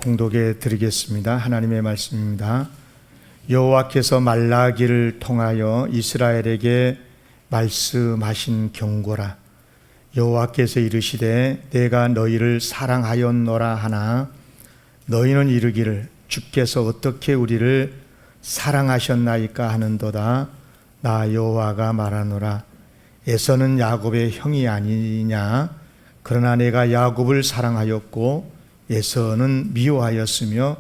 봉독해 드리겠습니다. 하나님의 말씀입니다. 여호와께서 말라기를 통하여 이스라엘에게 말씀하신 경고라. 여호와께서 이르시되 내가 너희를 사랑하였노라 하나 너희는 이르기를 주께서 어떻게 우리를 사랑하셨나이까 하는도다. 나 여호와가 말하노라. 에서는 야곱의 형이 아니냐. 그러나 내가 야곱을 사랑하였고 에서는 미워하였으며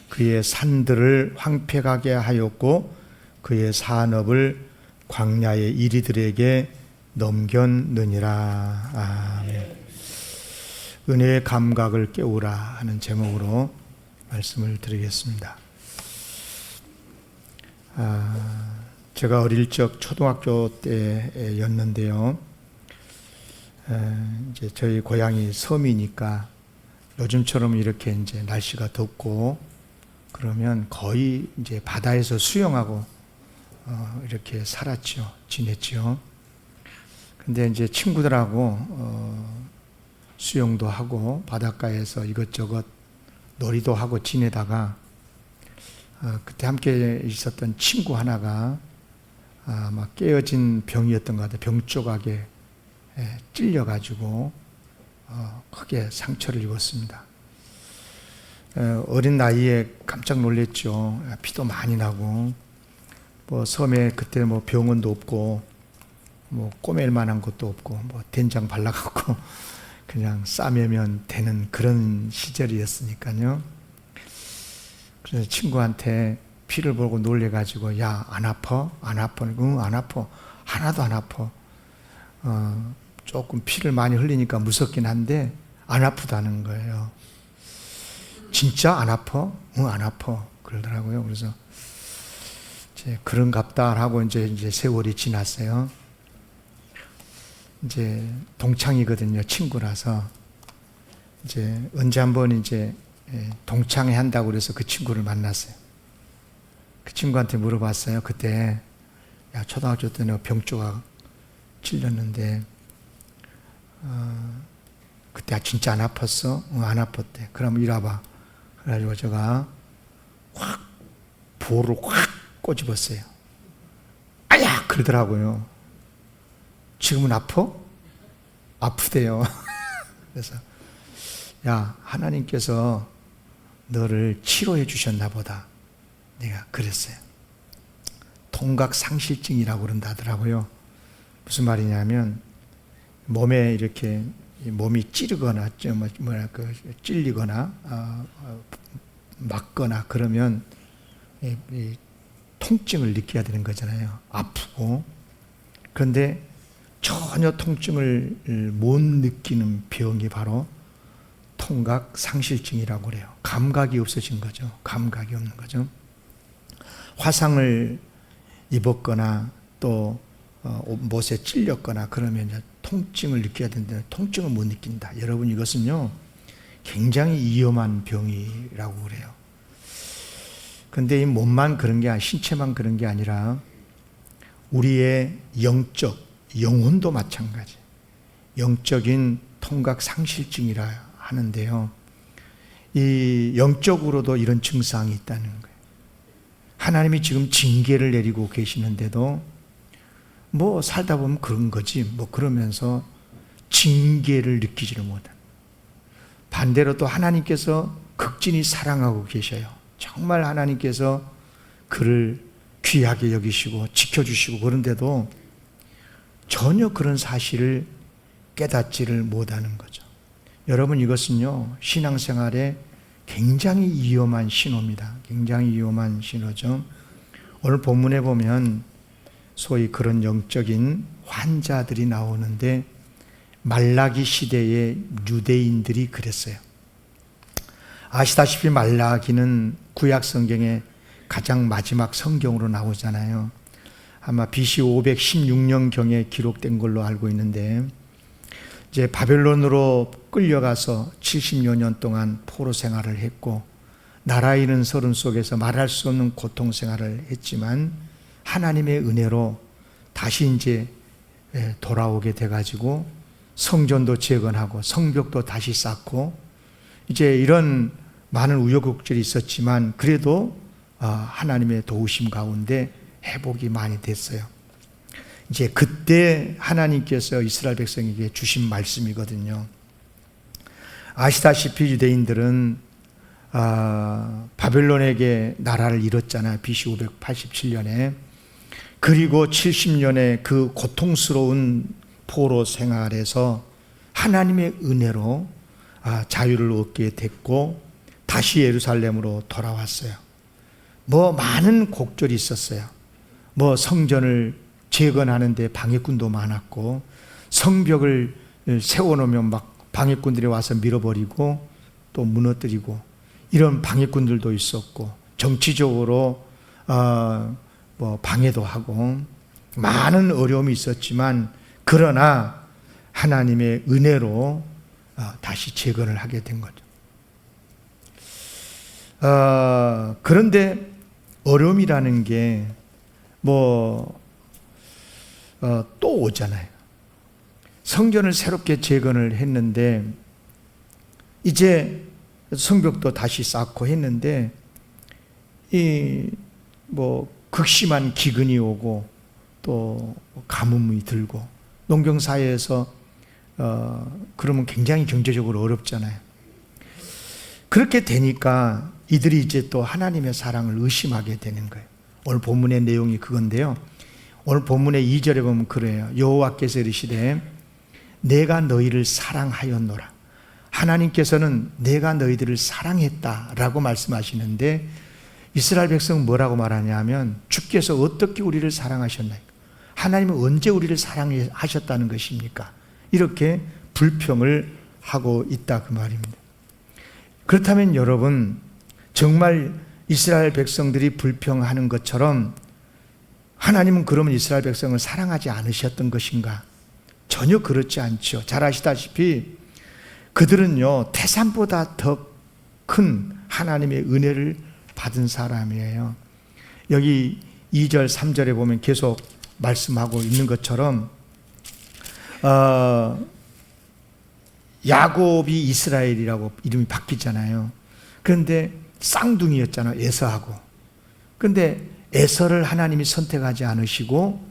그의 산들을 황폐하게 하였고 그의 산업을 광야의 이리들에게 넘겼느니라. 아멘. 은혜의 감각을 깨우라 하는 제목으로 말씀을 드리겠습니다. 제가 어릴 적 초등학교 때였는데요. 이제 저희 고향이 섬이니까 요즘처럼 이렇게 이제 날씨가 덥고 그러면 거의 이제 바다에서 수영하고 이렇게 살았죠. 지냈죠. 근데 이제 친구들하고 수영도 하고 바닷가에서 이것저것 놀이도 하고 지내다가 그때 함께 있었던 친구 하나가 막 깨어진 병이었던 것 같아요. 병 조각에 찔려가지고 크게 상처를 입었습니다. 어린 나이에 깜짝 놀랐죠. 피도 많이 나고 뭐 섬에 그때 뭐 병원도 없고 뭐 꼬맬 만한 것도 없고 뭐 된장 발라갖고 그냥 싸매면 되는 그런 시절이었으니까요. 그래서 친구한테 피를 보고 놀래가지고 야, 안 아파? 안 아파? 응, 안 아파. 하나도 안 아파. 조금 피를 많이 흘리니까 무섭긴 한데 안 아프다는 거예요. 진짜 안 아파? 응, 안 아파. 그러더라고요. 그래서 이제 그런갑다 하고 이제 세월이 지났어요. 이제 동창이거든요. 친구라서 이제 언제 한번 이제 동창회 한다고 그래서 그 친구를 만났어요. 그 친구한테 물어봤어요. 그때 야, 초등학교 때 내가 병조각 찔렸는데 그때 진짜 안 아팠어? 응, 안 아팠대. 그럼 이리 와봐. 그래가지고 제가 확 볼을 확 꼬집었어요. 아야! 그러더라고요. 지금은 아파? 아프대요. 그래서 야, 하나님께서 너를 치료해 주셨나 보다. 내가 그랬어요. 통각상실증이라고 그런다더라고요. 무슨 말이냐면 몸에 이렇게 몸이 찌르거나 찔리거나 맞거나 그러면 이 통증을 느껴야 되는 거잖아요. 아프고. 그런데 전혀 통증을 못 느끼는 병이 바로 통각상실증이라고 그래요. 감각이 없어진 거죠. 감각이 없는 거죠. 화상을 입었거나 또 못에 찔렸거나 그러면 이제 통증을 느껴야 되는데 통증을 못 느낀다. 여러분 이것은요 굉장히 위험한 병이라고 그래요. 그런데 이 몸만 그런 게 아니라 신체만 그런 게 아니라 우리의 영적 영혼도 마찬가지. 영적인 통각상실증이라 하는데요. 이 영적으로도 이런 증상이 있다는 거예요. 하나님이 지금 징계를 내리고 계시는데도 뭐 살다 보면 그런 거지 뭐 그러면서 징계를 느끼지를 못한. 반대로 또 하나님께서 극진히 사랑하고 계셔요. 정말 하나님께서 그를 귀하게 여기시고 지켜주시고 그런데도 전혀 그런 사실을 깨닫지를 못하는 거죠. 여러분 이것은요 신앙생활에 굉장히 위험한 신호입니다. 굉장히 위험한 신호죠. 오늘 본문에 보면 소위 그런 영적인 환자들이 나오는데 말라기 시대의 유대인들이 그랬어요. 아시다시피 말라기는 구약 성경의 가장 마지막 성경으로 나오잖아요. 아마 BC 516년경에 기록된 걸로 알고 있는데 이제 바벨론으로 끌려가서 70여 년 동안 포로 생활을 했고 나라 잃은 서름 속에서 말할 수 없는 고통 생활을 했지만 하나님의 은혜로 다시 이제 돌아오게 돼가지고 성전도 재건하고 성벽도 다시 쌓고 이제 이런 많은 우여곡절이 있었지만 그래도 하나님의 도우심 가운데 회복이 많이 됐어요. 이제 그때 하나님께서 이스라엘 백성에게 주신 말씀이거든요. 아시다시피 유대인들은 바벨론에게 나라를 잃었잖아요. BC 587년에. 그리고 70년의 그 고통스러운 포로 생활에서 하나님의 은혜로 자유를 얻게 됐고 다시 예루살렘으로 돌아왔어요. 많은 곡절이 있었어요. 성전을 재건하는데 방해꾼도 많았고, 성벽을 세워놓으면 막 방해꾼들이 와서 밀어버리고 또 무너뜨리고, 이런 방해꾼들도 있었고, 정치적으로 방해도 하고 많은 어려움이 있었지만, 그러나 하나님의 은혜로 다시 재건을 하게 된 거죠. 그런데 어려움이라는 게 또 오잖아요. 성전을 새롭게 재건을 했는데 이제 성벽도 다시 쌓고 했는데 극심한 기근이 오고 또 가뭄이 들고 농경사회에서 그러면 굉장히 경제적으로 어렵잖아요. 그렇게 되니까 이들이 이제 또 하나님의 사랑을 의심하게 되는 거예요. 오늘 본문의 내용이 그건데요. 오늘 본문의 2절에 보면 그래요. 여호와께서 이르시되 내가 너희를 사랑하였노라. 하나님께서는 내가 너희들을 사랑했다라고 말씀하시는데, 이스라엘 백성은 뭐라고 말하냐면 주께서 어떻게 우리를 사랑하셨나요? 하나님은 언제 우리를 사랑하셨다는 것입니까? 이렇게 불평을 하고 있다 그 말입니다. 그렇다면 여러분, 정말 이스라엘 백성들이 불평하는 것처럼 하나님은 그러면 이스라엘 백성을 사랑하지 않으셨던 것인가? 전혀 그렇지 않죠. 잘 아시다시피 그들은요, 태산보다 더 큰 하나님의 은혜를 받은 사람이에요. 여기 2절 3절에 보면 계속 말씀하고 있는 것처럼 야곱이 이스라엘이라고 이름이 바뀌잖아요. 그런데 쌍둥이였잖아요, 에서하고. 그런데 에서를 하나님이 선택하지 않으시고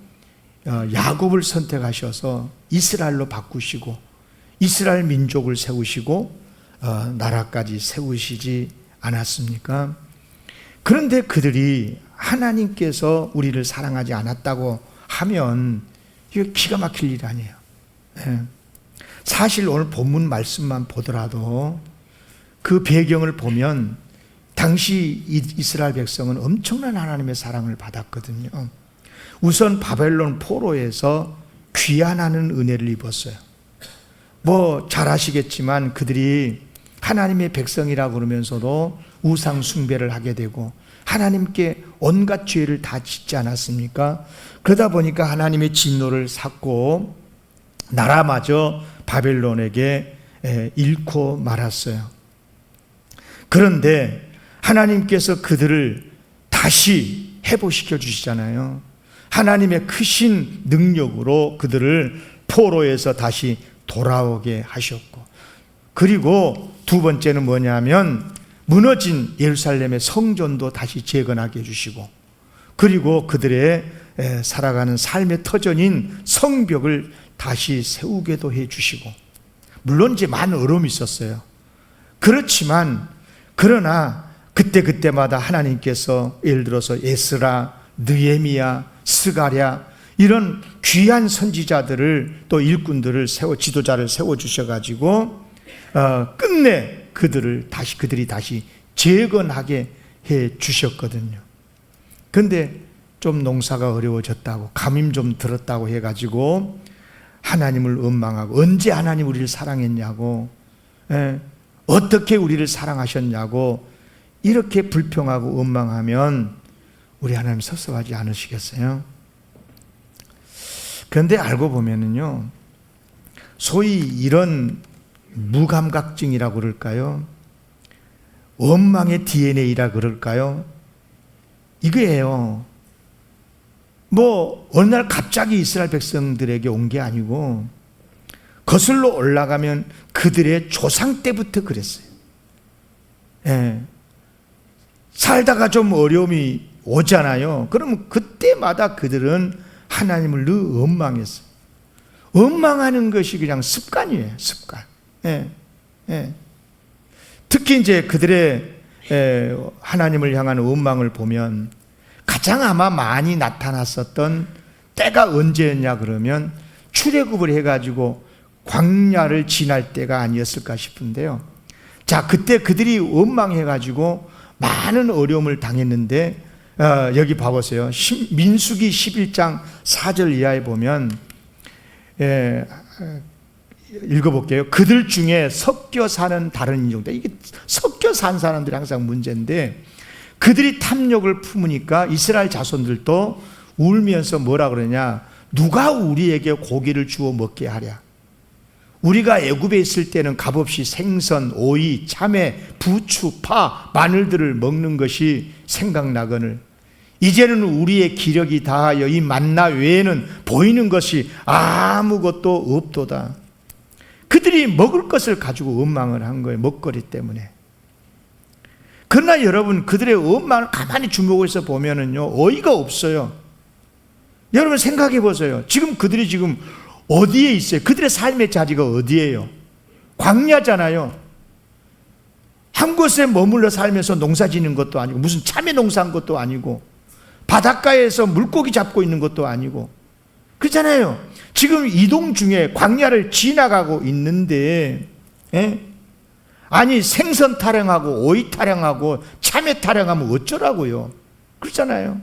야곱을 선택하셔서 이스라엘로 바꾸시고 이스라엘 민족을 세우시고 나라까지 세우시지 않았습니까? 그런데 그들이 하나님께서 우리를 사랑하지 않았다고 하면 이거 기가 막힐 일 아니에요. 사실 오늘 본문 말씀만 보더라도 그 배경을 보면 당시 이스라엘 백성은 엄청난 하나님의 사랑을 받았거든요. 우선 바벨론 포로에서 귀환하는 은혜를 입었어요. 잘 아시겠지만 그들이 하나님의 백성이라고 그러면서도 우상 숭배를 하게 되고 하나님께 온갖 죄를 다 짓지 않았습니까? 그러다 보니까 하나님의 진노를 샀고 나라마저 바벨론에게 잃고 말았어요. 그런데 하나님께서 그들을 다시 회복시켜 주시잖아요. 하나님의 크신 능력으로 그들을 포로에서 다시 돌아오게 하셨고, 그리고 두 번째는 뭐냐면 무너진 예루살렘의 성전도 다시 재건하게 해주시고, 그리고 그들의 살아가는 삶의 터전인 성벽을 다시 세우게도 해주시고, 물론 이제 많은 어려움이 있었어요. 그렇지만 그러나 그때마다 하나님께서 예를 들어서 에스라, 느헤미야, 스가랴 이런 귀한 선지자들을 또 일꾼들을 지도자를 세워주셔가지고 끝내 그들이 다시 재건하게 해 주셨거든요. 근데 좀 농사가 어려워졌다고, 감임 좀 들었다고 해가지고 하나님을 원망하고, 언제 하나님 우리를 사랑했냐고, 어떻게 우리를 사랑하셨냐고 이렇게 불평하고 원망하면 우리 하나님 섭섭하지 않으시겠어요? 그런데 알고 보면은요, 소위 이런 무감각증이라고 그럴까요? 원망의 DNA라 그럴까요? 이거예요. 어느 날 갑자기 이스라엘 백성들에게 온 게 아니고 거슬러 올라가면 그들의 조상 때부터 그랬어요. 예, 살다가 좀 어려움이 오잖아요. 그러면 그때마다 그들은 하나님을 늘 원망했어요. 원망하는 것이 그냥 습관이에요. 습관. 예, 예. 특히 이제 그들의 하나님을 향한 원망을 보면 가장 아마 많이 나타났었던 때가 언제였냐 그러면 출애굽을 해가지고 광야를 지날 때가 아니었을까 싶은데요. 자, 그때 그들이 원망해가지고 많은 어려움을 당했는데 여기 봐보세요. 민수기 11장 4절 이하에 보면 읽어볼게요. 그들 중에 섞여 사는 다른 인종들, 이게 섞여 산 사람들이 항상 문제인데 그들이 탐욕을 품으니까 이스라엘 자손들도 울면서 뭐라 그러냐, 누가 우리에게 고기를 주어 먹게 하랴. 우리가 애굽에 있을 때는 값없이 생선, 오이, 참외, 부추, 파, 마늘들을 먹는 것이 생각나거늘 이제는 우리의 기력이 다하여 이 만나 외에는 보이는 것이 아무것도 없도다. 그들이 먹을 것을 가지고 원망을 한 거예요. 먹거리 때문에. 그러나 여러분, 그들의 원망을 가만히 주목해서 보면은요, 어이가 없어요. 여러분 생각해 보세요. 지금 그들이 지금 어디에 있어요? 그들의 삶의 자리가 어디예요? 광야잖아요. 한 곳에 머물러 살면서 농사 짓는 것도 아니고, 무슨 참외 농사한 것도 아니고, 바닷가에서 물고기 잡고 있는 것도 아니고, 그렇잖아요. 지금 이동 중에 광야를 지나가고 있는데, 아니 생선 타령하고 오이 타령하고 참외 타령하면 어쩌라고요? 그렇잖아요.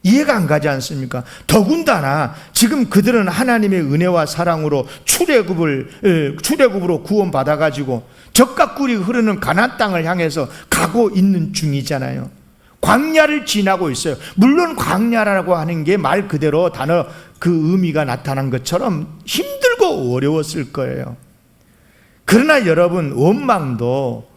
이해가 안 가지 않습니까? 더군다나 지금 그들은 하나님의 은혜와 사랑으로 출애굽으로 구원받아 가지고 젖과 꿀이 흐르는 가나안 땅을 향해서 가고 있는 중이잖아요. 광야를 지나고 있어요. 물론 광야라고 하는 게 말 그대로 단어 그 의미가 나타난 것처럼 힘들고 어려웠을 거예요. 그러나 여러분, 원망도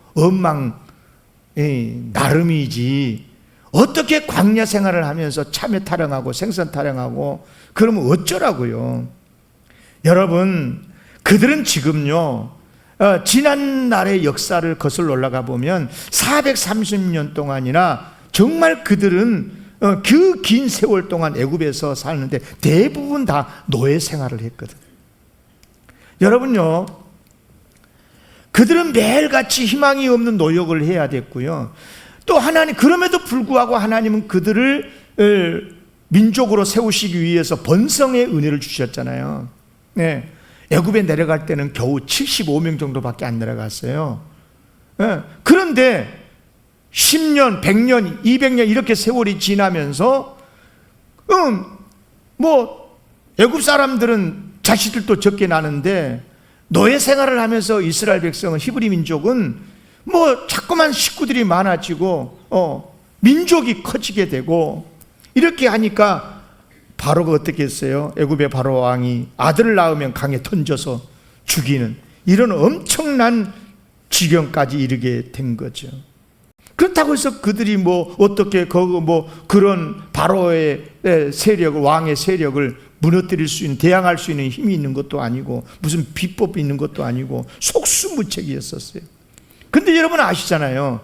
나름이지 어떻게 광야 생활을 하면서 참외 타령하고 생선 타령하고 그러면 어쩌라고요? 여러분, 그들은 지금요, 지난 날의 역사를 거슬러 올라가 보면 430년 동안이나 정말 그들은 그 긴 세월 동안 애굽에서 사는데 대부분 다 노예 생활을 했거든. 여러분요, 그들은 매일같이 희망이 없는 노역을 해야 됐고요. 또 하나님, 그럼에도 불구하고 하나님은 그들을 민족으로 세우시기 위해서 번성의 은혜를 주셨잖아요. 네. 애굽에 내려갈 때는 겨우 75명 정도밖에 안 내려갔어요. 네. 그런데 10년, 100년, 200년 이렇게 세월이 지나면서 애굽 사람들은 자식들도 적게 나는데 노예 생활을 하면서 이스라엘 백성은, 히브리 민족은 자꾸만 식구들이 많아지고 민족이 커지게 되고, 이렇게 하니까 바로가 어떻게 했어요? 애굽의 바로 왕이 아들을 낳으면 강에 던져서 죽이는 이런 엄청난 지경까지 이르게 된 거죠. 그렇다고 해서 그들이 어떻게 그런 바로의 세력을, 왕의 세력을 무너뜨릴 수 있는, 대항할 수 있는 힘이 있는 것도 아니고, 무슨 비법이 있는 것도 아니고, 속수무책이었었어요. 근데 여러분 아시잖아요.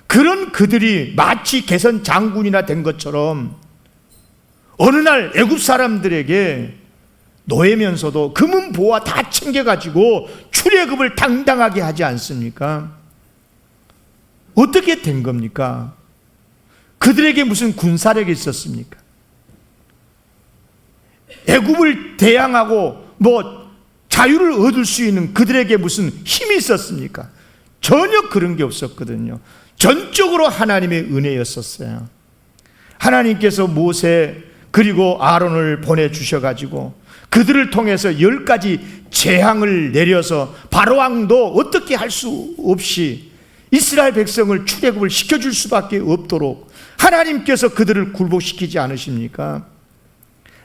그런 그들이 마치 개선 장군이나 된 것처럼 어느 날 애굽 사람들에게 노예면서도 금은 보화 다 챙겨가지고 출애굽을 당당하게 하지 않습니까? 어떻게 된 겁니까? 그들에게 무슨 군사력이 있었습니까? 애굽을 대항하고 자유를 얻을 수 있는 그들에게 무슨 힘이 있었습니까? 전혀 그런 게 없었거든요. 전적으로 하나님의 은혜였었어요. 하나님께서 모세 그리고 아론을 보내주셔가지고 그들을 통해서 10가지 재앙을 내려서 바로왕도 어떻게 할 수 없이 이스라엘 백성을 출애굽을 시켜줄 수밖에 없도록 하나님께서 그들을 굴복시키지 않으십니까?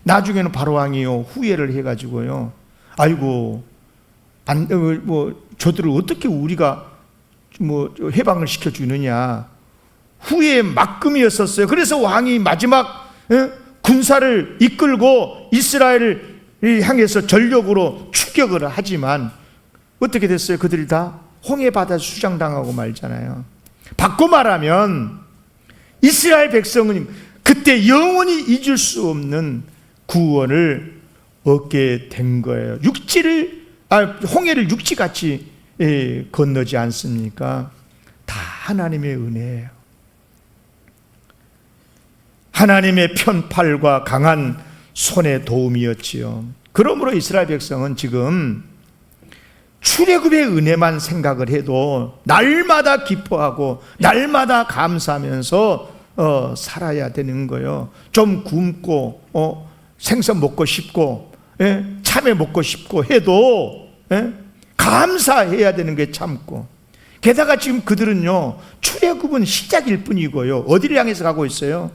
나중에는 바로왕이요, 후회를 해가지고요, 아이고, 저들을 어떻게 우리가 해방을 시켜주느냐, 후회의 막금이었었어요. 그래서 왕이 마지막 군사를 이끌고 이스라엘을 향해서 전력으로 추격을 하지만 어떻게 됐어요? 그들이 다 홍해 바다에서 수장당하고 말잖아요. 바꿔 말하면 이스라엘 백성은 그때 영원히 잊을 수 없는 구원을 얻게 된 거예요. 홍해를 육지같이 건너지 않습니까? 다 하나님의 은혜예요. 하나님의 편팔과 강한 손의 도움이었지요. 그러므로 이스라엘 백성은 지금 출애굽의 은혜만 생각을 해도 날마다 기뻐하고 날마다 감사하면서 살아야 되는 거예요. 좀 굶고 생선 먹고 싶고 참외 먹고 싶고 해도 감사해야 되는 게 참고, 게다가 지금 그들은요 출애굽은 시작일 뿐이고요 어디를 향해서 가고 있어요?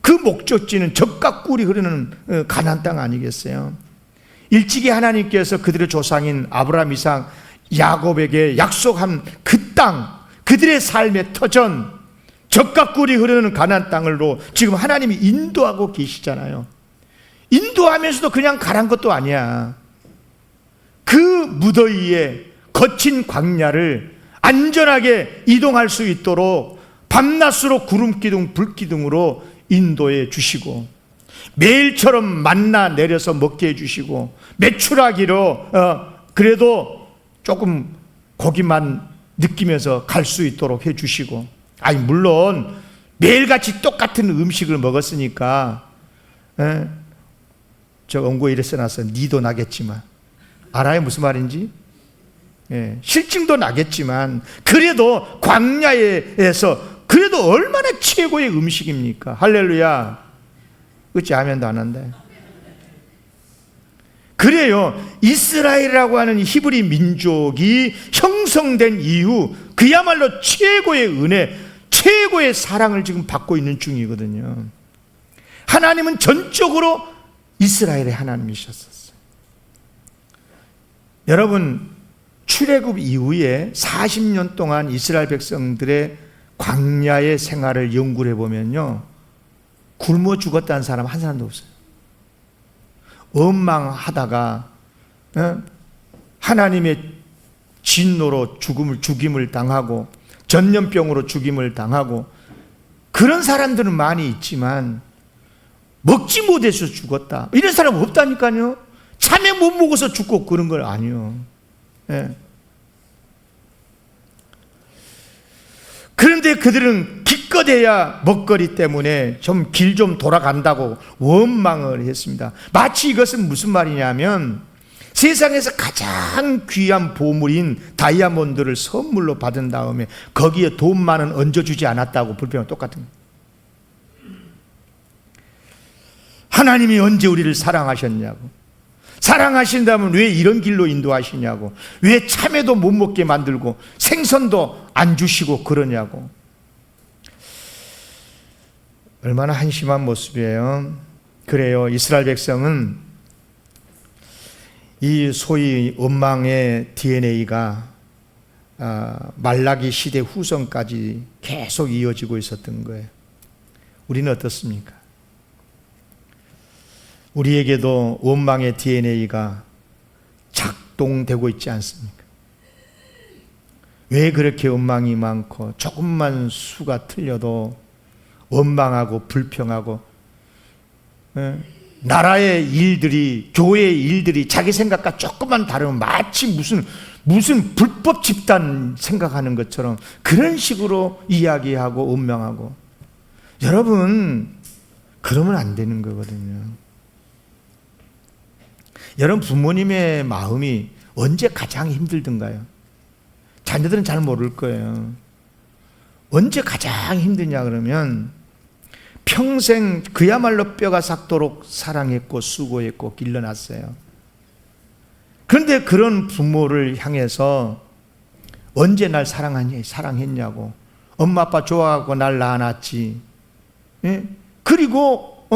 그 목적지는 젖과 꿀이 흐르는 가나안 땅 아니겠어요? 일찍이 하나님께서 그들의 조상인 아브라함, 이삭, 야곱에게 약속한 그 땅, 그들의 삶의 터전, 젖과 꿀이 흐르는 가나안 땅으로 지금 하나님이 인도하고 계시잖아요. 인도하면서도 그냥 가란 것도 아니야. 그 무더위에 거친 광야를 안전하게 이동할 수 있도록 밤낮으로 구름기둥, 불기둥으로 인도해 주시고, 매일처럼 만나 내려서 먹게 해주시고, 메추라기로 그래도 조금 고기만 느끼면서 갈 수 있도록 해주시고, 아니 물론 매일같이 똑같은 음식을 먹었으니까 저 원고에 이래 써놨어. 니도 나겠지만. 알아요 무슨 말인지? 실증도 나겠지만 그래도 광야에서 그래도 얼마나 최고의 음식입니까? 할렐루야. 어찌 아멘도 안 한다. 그래요, 이스라엘이라고 하는 히브리 민족이 형성된 이후 그야말로 최고의 은혜, 최고의 사랑을 지금 받고 있는 중이거든요. 하나님은 전적으로 이스라엘의 하나님이셨었어요. 여러분, 출애굽 이후에 40년 동안 이스라엘 백성들의 광야의 생활을 연구를 해보면요 굶어 죽었다는 사람 한 사람도 없어요. 원망하다가 하나님의 진노로 죽임을 당하고 전염병으로 죽임을 당하고 그런 사람들은 많이 있지만 먹지 못해서 죽었다 이런 사람 없다니까요. 참외 못 먹어서 죽고 그런 걸 아니요. 그런데 그들은 기껏해야 먹거리 때문에 좀 길 좀 돌아간다고 원망을 했습니다. 마치 이것은 무슨 말이냐면 세상에서 가장 귀한 보물인 다이아몬드를 선물로 받은 다음에 거기에 돈만은 얹어주지 않았다고 불평은 똑같은 거예요. 하나님이 언제 우리를 사랑하셨냐고, 사랑하신다면 왜 이런 길로 인도하시냐고, 왜 참외도 못 먹게 만들고 생선도 안 주시고 그러냐고. 얼마나 한심한 모습이에요. 그래요, 이스라엘 백성은 이 소위 원망의 DNA가 말라기 시대 후손까지 계속 이어지고 있었던 거예요. 우리는 어떻습니까? 우리에게도 원망의 DNA가 작동되고 있지 않습니까? 왜 그렇게 원망이 많고 조금만 수가 틀려도 원망하고 불평하고, 나라의 일들이, 교회의 일들이 자기 생각과 조금만 다르면 마치 무슨 불법 집단 생각하는 것처럼 그런 식으로 이야기하고 원망하고. 여러분, 그러면 안 되는 거거든요. 여러분, 부모님의 마음이 언제 가장 힘들던가요? 자녀들은 잘 모를 거예요. 언제 가장 힘드냐 그러면 평생 그야말로 뼈가 삭도록 사랑했고 수고했고 길러놨어요. 그런데 그런 부모를 향해서 언제 날 사랑했냐고, 엄마 아빠 좋아하고 날 낳아놨지, 그리고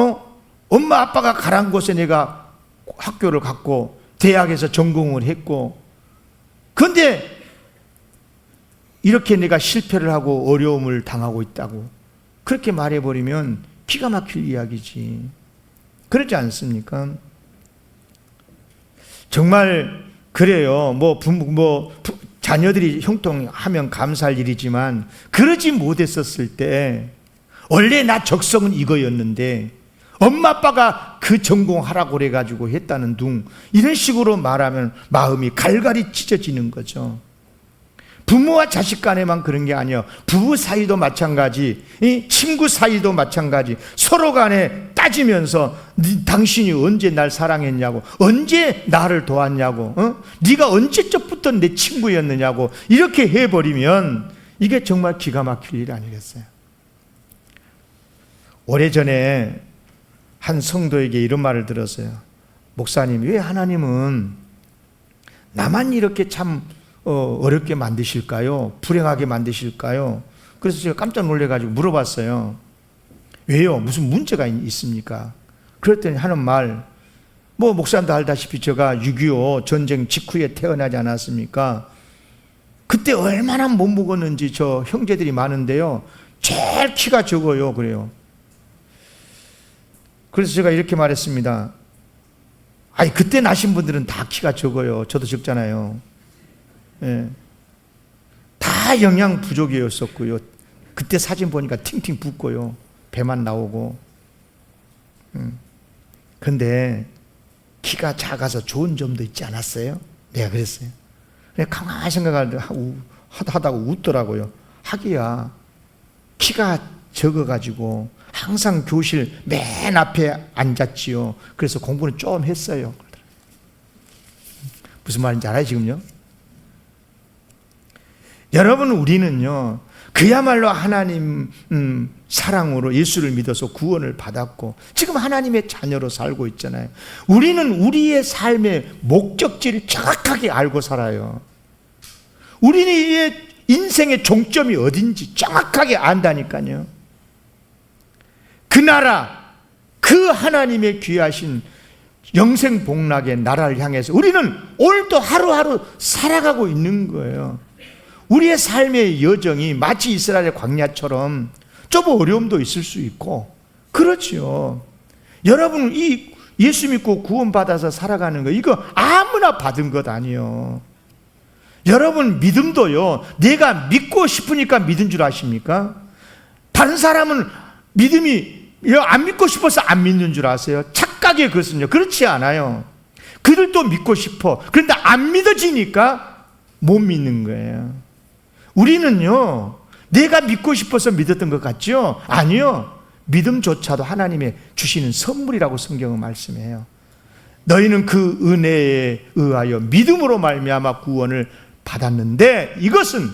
엄마 아빠가 가란 곳에 내가 학교를 갔고 대학에서 전공을 했고, 그런데 이렇게 내가 실패를 하고 어려움을 당하고 있다고 그렇게 말해버리면 기가 막힐 이야기지. 그렇지 않습니까? 자녀들이 형통하면 감사할 일이지만 그러지 못했었을 때 원래 나 적성은 이거였는데 엄마 아빠가 그 전공하라고 그래가지고 했다는 둥, 이런 식으로 말하면 마음이 갈갈이 찢어지는 거죠. 부모와 자식 간에만 그런 게 아니에요. 부부 사이도 마찬가지, 친구 사이도 마찬가지. 서로 간에 따지면서 당신이 언제 날 사랑했냐고, 언제 나를 도왔냐고, 네가 언제적부터 내 친구였느냐고 이렇게 해버리면 이게 정말 기가 막힐 일 아니겠어요? 오래전에 한 성도에게 이런 말을 들었어요. 목사님, 왜 하나님은 나만 이렇게 참 어렵게 만드실까요? 불행하게 만드실까요? 그래서 제가 깜짝 놀래가지고 물어봤어요. 왜요? 무슨 문제가 있습니까? 그랬더니 하는 말, 목사님도 알다시피 제가 6.25 전쟁 직후에 태어나지 않았습니까? 그때 얼마나 못 먹었는지 저 형제들이 많은데요, 제일 키가 적어요. 그래요. 그래서 제가 이렇게 말했습니다. 아니, 그때 나신 분들은 다 키가 적어요. 저도 적잖아요. 예. 다 영양 부족이었었고요. 그때 사진 보니까 팅팅 붓고요. 배만 나오고. 근데 키가 작아서 좋은 점도 있지 않았어요? 내가 그랬어요. 그냥 가만히 하다가 웃더라고요. 하기야, 키가 적어가지고 항상 교실 맨 앞에 앉았지요. 그래서 공부는 좀 했어요. 무슨 말인지 알아요, 지금요? 여러분, 우리는요, 그야말로 하나님 사랑으로 예수를 믿어서 구원을 받았고 지금 하나님의 자녀로 살고 있잖아요. 우리는 우리의 삶의 목적지를 정확하게 알고 살아요. 우리의 인생의 종점이 어딘지 정확하게 안다니까요. 그 나라, 그 하나님의 귀하신 영생복락의 나라를 향해서 우리는 오늘도 하루하루 살아가고 있는 거예요. 우리의 삶의 여정이 마치 이스라엘 광야처럼 좀 어려움도 있을 수 있고 그렇죠. 여러분, 이 예수 믿고 구원받아서 살아가는 거, 이거 아무나 받은 것 아니에요. 여러분, 믿음도요, 내가 믿고 싶으니까 믿은 줄 아십니까? 다른 사람은 믿음이 안 믿고 싶어서 안 믿는 줄 아세요? 착각의 것은요, 그렇지 않아요. 그들도 믿고 싶어. 그런데 안 믿어지니까 못 믿는 거예요. 우리는요, 내가 믿고 싶어서 믿었던 것 같죠? 아니요. 믿음조차도 하나님의 주시는 선물이라고 성경은 말씀해요. 너희는 그 은혜에 의하여 믿음으로 말미암아 구원을 받았는데 이것은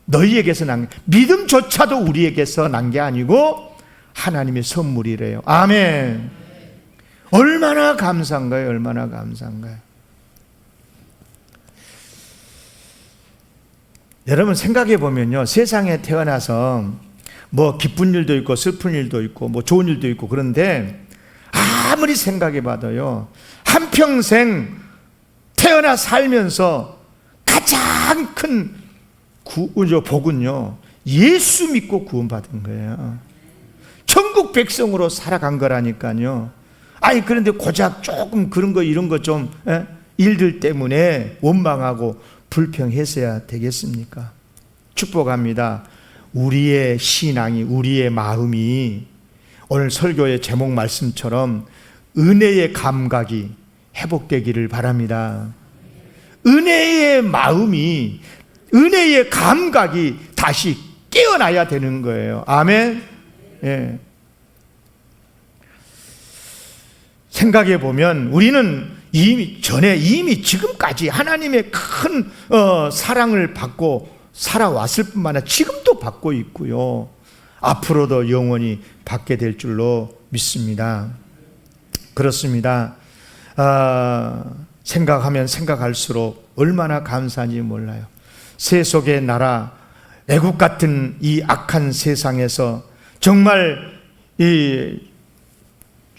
너희에게서 난, 믿음조차도 우리에게서 난 게 아니고 하나님의 선물이래요. 아멘. 얼마나 감사한가요? 얼마나 감사한가요? 여러분, 생각해 보면요, 세상에 태어나서 기쁜 일도 있고 슬픈 일도 있고 좋은 일도 있고, 그런데 아무리 생각해 봐도요, 한평생 태어나 살면서 가장 큰 복은요, 예수 믿고 구원받은 거예요. 천국 백성으로 살아간 거라니까요. 아니, 그런데 고작 조금 그런 거 이런 거 좀 일들 때문에 원망하고 불평했어야 되겠습니까? 축복합니다. 우리의 신앙이, 우리의 마음이 오늘 설교의 제목 말씀처럼 은혜의 감각이 회복되기를 바랍니다. 은혜의 마음이, 은혜의 감각이 다시 깨어나야 되는 거예요. 아멘. 예. 생각해 보면 우리는 이미 지금까지 하나님의 큰 사랑을 받고 살아왔을 뿐만 아니라 지금도 받고 있고요, 앞으로도 영원히 받게 될 줄로 믿습니다. 그렇습니다. 생각하면 생각할수록 얼마나 감사한지 몰라요. 세속의 나라, 애국 같은 이 악한 세상에서 정말 이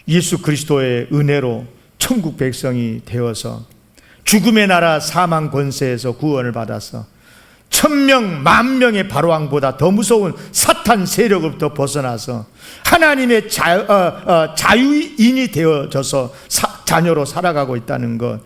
예수 그리스도의 은혜로 천국 백성이 되어서 죽음의 나라 사망 권세에서 구원을 받아서 1000명, 10,000명의 바로왕보다 더 무서운 사탄 세력으로부터 벗어나서 하나님의 자유인이 되어져서 자녀로 살아가고 있다는 것,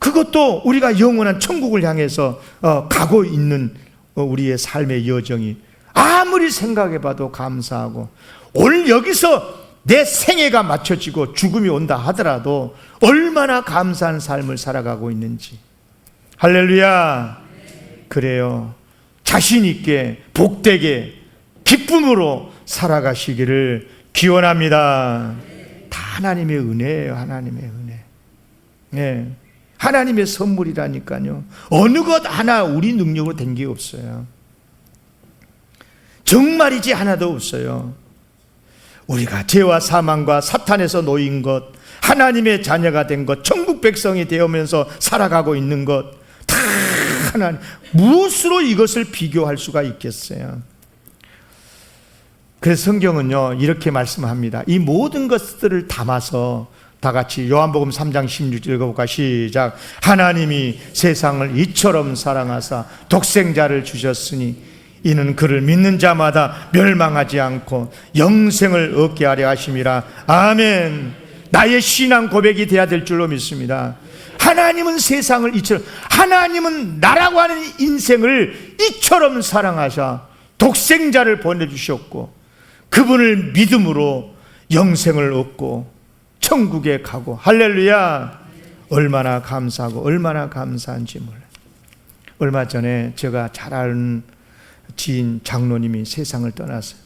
그것도 우리가 영원한 천국을 향해서 가고 있는 우리의 삶의 여정이 아무리 생각해봐도 감사하고, 오늘 여기서 내 생애가 맞춰지고 죽음이 온다 하더라도 얼마나 감사한 삶을 살아가고 있는지. 할렐루야. 그래요. 자신 있게 복되게 기쁨으로 살아가시기를 기원합니다. 다 하나님의 은혜예요. 하나님의 은혜. 네. 하나님의 선물이라니까요. 어느 것 하나 우리 능력으로 된 게 없어요. 정말이지 하나도 없어요. 우리가 죄와 사망과 사탄에서 놓인 것, 하나님의 자녀가 된 것, 천국 백성이 되어면서 살아가고 있는 것, 다 하나님, 무엇으로 이것을 비교할 수가 있겠어요? 그래서 성경은요 이렇게 말씀합니다. 이 모든 것들을 담아서 다 같이 요한복음 3장 16절 읽어볼까? 시작. 하나님이 세상을 이처럼 사랑하사 독생자를 주셨으니 이는 그를 믿는 자마다 멸망하지 않고 영생을 얻게 하려 하심이라. 아멘. 나의 신앙 고백이 돼야 될 줄로 믿습니다. 하나님은 세상을 이처럼, 하나님은 나라고 하는 인생을 이처럼 사랑하사 독생자를 보내주셨고, 그분을 믿음으로 영생을 얻고 천국에 가고, 할렐루야. 얼마나 감사하고 얼마나 감사한지 몰라요. 얼마 전에 제가 잘 아는 지인 장로님이 세상을 떠났어요.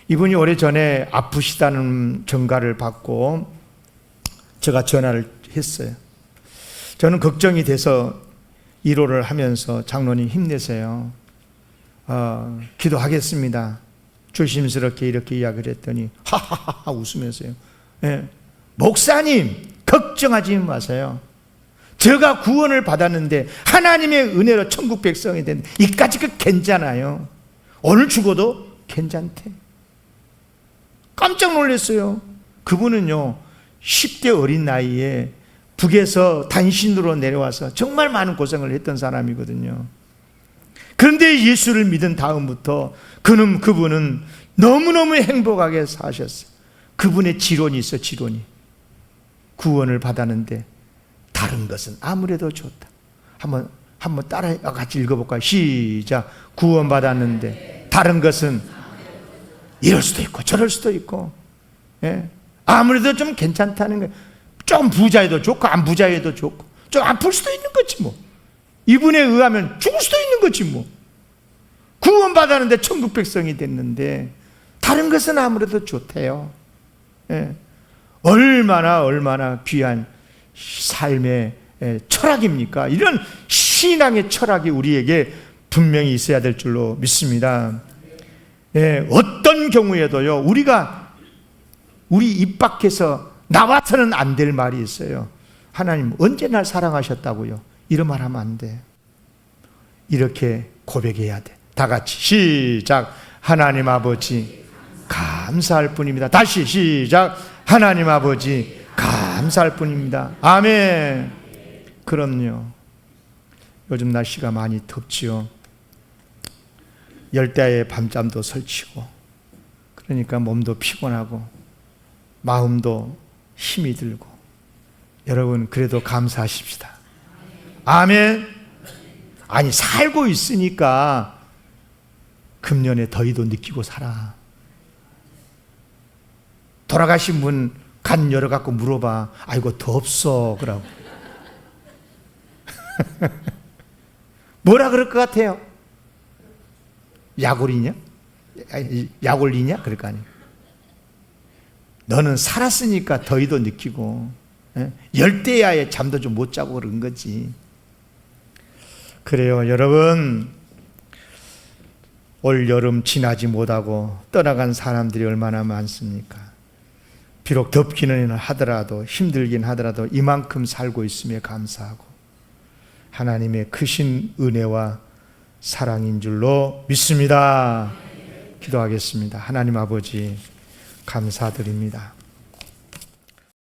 이분이 오래전에 아프시다는 전가를 받고 제가 전화를 했어요. 저는 걱정이 돼서 위로를 하면서 장로님 힘내세요. 기도하겠습니다. 조심스럽게 이렇게 이야기를 했더니 하하하 웃으면서요. 네. 목사님 걱정하지 마세요. 제가 구원을 받았는데 하나님의 은혜로 천국 백성이 된 이까지 괜찮아요. 오늘 죽어도 괜찮대. 깜짝 놀랐어요. 그분은요 10대 어린 나이에 북에서 단신으로 내려와서 정말 많은 고생을 했던 사람이거든요. 그런데 예수를 믿은 다음부터 그분은 너무너무 행복하게 사셨어요. 그분의 지론이 있어. 지론이 구원을 받았는데 다른 것은 아무래도 좋다. 한번 따라 같이 읽어볼까요? 시작. 구원받았는데 다른 것은 이럴 수도 있고 저럴 수도 있고, 예? 아무래도 좀 괜찮다는 거예요. 좀 부자여도 좋고 안 부자여도 좋고, 좀 아플 수도 있는 거지 뭐. 이분에 의하면 죽을 수도 있는 거지 뭐. 구원받았는데 천국 백성이 됐는데 다른 것은 아무래도 좋대요. 예. 얼마나 귀한 삶의 철학입니까? 이런 신앙의 철학이 우리에게 분명히 있어야 될 줄로 믿습니다. 예, 어떤 경우에도요 우리 입 밖에서 나와서는 안 될 말이 있어요. 하나님 언제 날 사랑하셨다고요? 이런 말 하면 안 돼. 이렇게 고백해야 돼. 다 같이 시작. 하나님 아버지 감사할 뿐입니다. 다시 시작. 하나님 아버지 감사할 뿐입니다. 아멘. 그럼요. 요즘 날씨가 많이 덥지요. 열대야의 밤잠도 설치고, 그러니까 몸도 피곤하고 마음도 힘이 들고, 여러분 그래도 감사하십시다. 아멘. 아니 살고 있으니까 금년에 더위도 느끼고 살아. 돌아가신 분 간 열어갖고 물어봐. 아이고 덥소 그러고. 뭐라 그럴 것 같아요? 약올리냐? 약올리냐? 그럴 거 아니에요. 너는 살았으니까 더위도 느끼고, 열대야에 잠도 좀 못 자고 그런 거지. 그래요 여러분, 올 여름 지나지 못하고 떠나간 사람들이 얼마나 많습니까? 비록 덥기는 하더라도, 힘들긴 하더라도 이만큼 살고 있음에 감사하고 하나님의 크신 은혜와 사랑인 줄로 믿습니다. 기도하겠습니다. 하나님 아버지 감사드립니다.